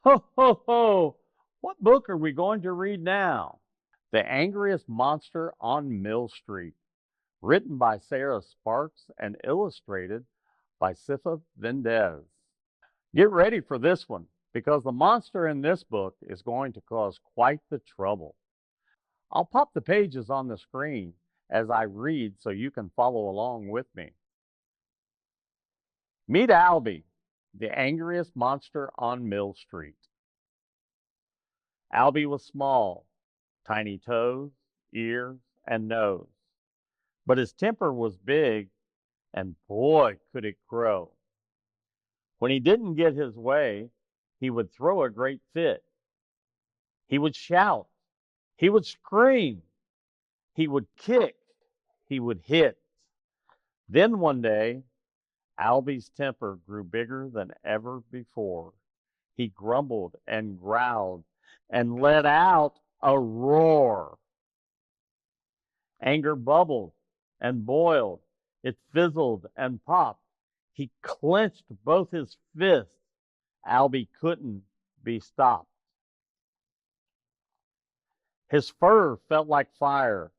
Ho, ho, ho! What book are we going to read now? The Angriest Monster on Mill Street, written by Sarah Sparks and illustrated by Sifa Vendez. Get ready for this one, because the monster in this book is going to cause quite the trouble. I'll pop the pages on the screen as I read so you can follow along with me. Meet Albie, the angriest monster on Mill Street. Albie was small, tiny toes, ears, and nose. But his temper was big, and boy, could it grow. When he didn't get his way, he would throw a great fit. He would shout. He would scream. He would kick. He would hit. Then one day, Albie's temper grew bigger than ever before. He grumbled and growled and let out a roar. Anger bubbled and boiled. It fizzled and popped. He clenched both his fists. Albie couldn't be stopped. His fur felt like fire.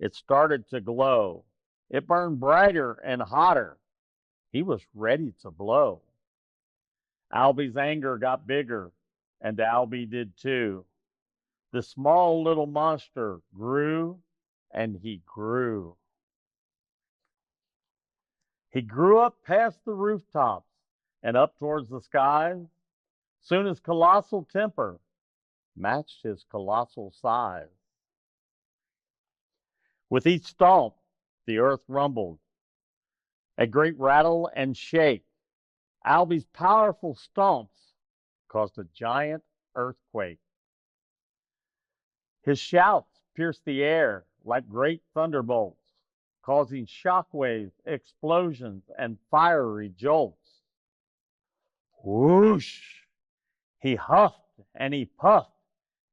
It started to glow. It burned brighter and hotter. He was ready to blow. Albie's anger got bigger, and Albie did too. The small little monster grew, and he grew. He grew up past the rooftops and up towards the skies. Soon his colossal temper matched his colossal size. With each stomp, the earth rumbled. A great rattle and shake. Albie's powerful stomps caused a giant earthquake. His shouts pierced the air like great thunderbolts, causing shockwaves, explosions, and fiery jolts. Whoosh! He huffed and he puffed,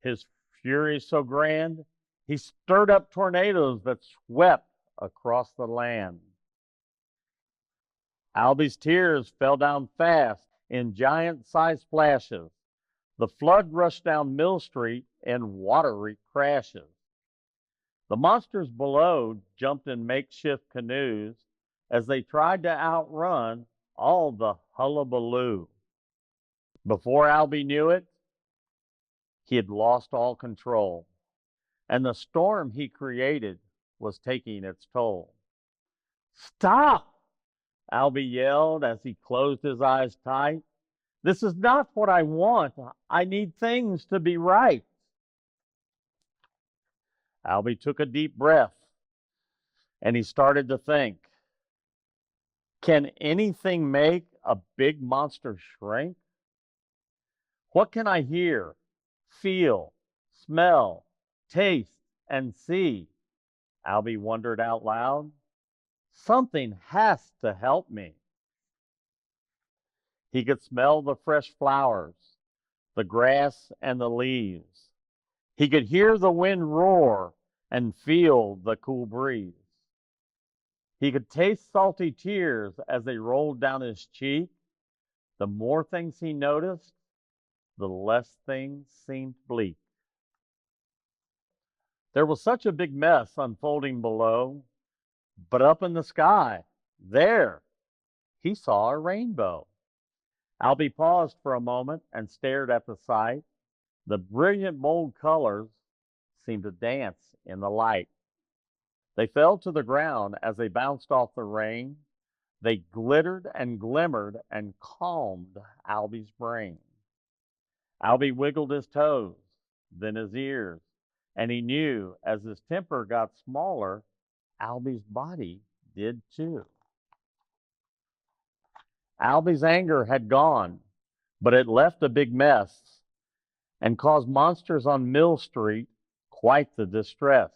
his fury so grand, he stirred up tornadoes that swept across the land. Albie's tears fell down fast in giant-sized splashes. The flood rushed down Mill Street in watery crashes. The monsters below jumped in makeshift canoes as they tried to outrun all the hullabaloo. Before Albie knew it, he had lost all control, and the storm he created was taking its toll. Stop! Albie yelled as he closed his eyes tight. This is not what I want. I need things to be right. Albie took a deep breath and he started to think. Can anything make a big monster shrink? What can I hear, feel, smell, taste, and see? Albie wondered out loud. Something has to help me. He could smell the fresh flowers, the grass and the leaves. He could hear the wind roar and feel the cool breeze. He could taste salty tears as they rolled down his cheek. The more things he noticed, the less things seemed bleak. There was such a big mess unfolding below, but up in the sky, there, he saw a rainbow. Albie paused for a moment and stared at the sight. The brilliant bold colors seemed to dance in the light. They fell to the ground as they bounced off the rain. They glittered and glimmered and calmed Albie's brain. Albie wiggled his toes, then his ears, and he knew as his temper got smaller, Albie's body did too. Albie's anger had gone, but it left a big mess and caused monsters on Mill Street quite the distress.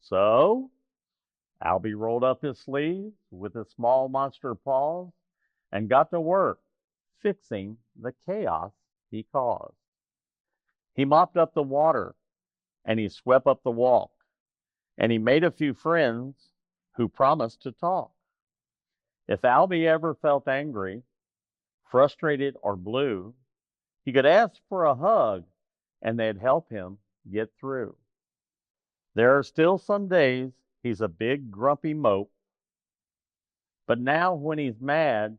So, Albie rolled up his sleeves with his small monster paws and got to work fixing the chaos he caused. He mopped up the water and he swept up the walk, and he made a few friends who promised to talk. If Albie ever felt angry, frustrated or blue, he could ask for a hug and they'd help him get through. There are still some days he's a big grumpy mope, but now when he's mad,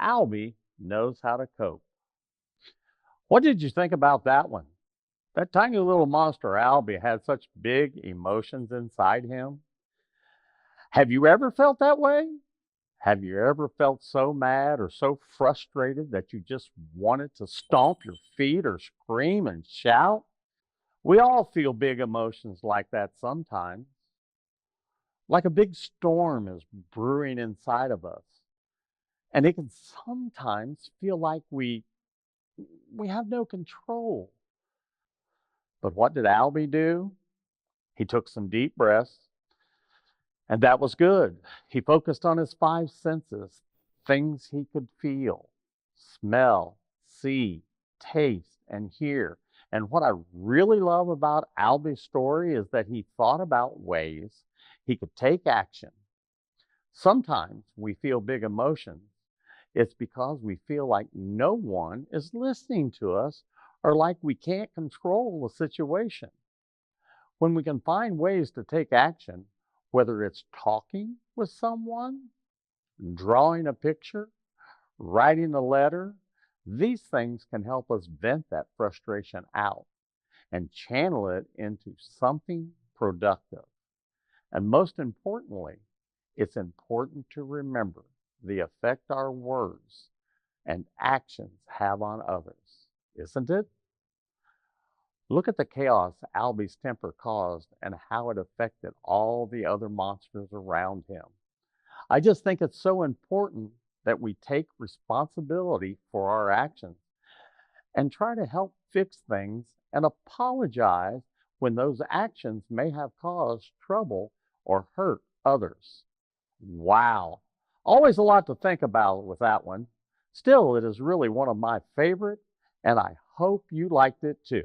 Albie knows how to cope. What did you think about that one? That tiny little monster Albie had such big emotions inside him. Have you ever felt that way? Have you ever felt so mad or so frustrated that you just wanted to stomp your feet or scream and shout? We all feel big emotions like that sometimes, like a big storm is brewing inside of us. And it can sometimes feel like we have no control. But what did Albie do? He took some deep breaths, and that was good. He focused on his five senses, things he could feel, smell, see, taste, and hear. And what I really love about Albie's story is that he thought about ways he could take action. Sometimes we feel big emotions. It's because we feel like no one is listening to us or like we can't control the situation. When we can find ways to take action, whether it's talking with someone, drawing a picture, writing a letter, these things can help us vent that frustration out and channel it into something productive. And most importantly, it's important to remember the effect our words and actions have on others, isn't it? Look at the chaos Albie's temper caused and how it affected all the other monsters around him. I just think it's so important that we take responsibility for our actions and try to help fix things and apologize when those actions may have caused trouble or hurt others. Wow. Always a lot to think about with that one. Still, it is really one of my favorite, and I hope you liked it too.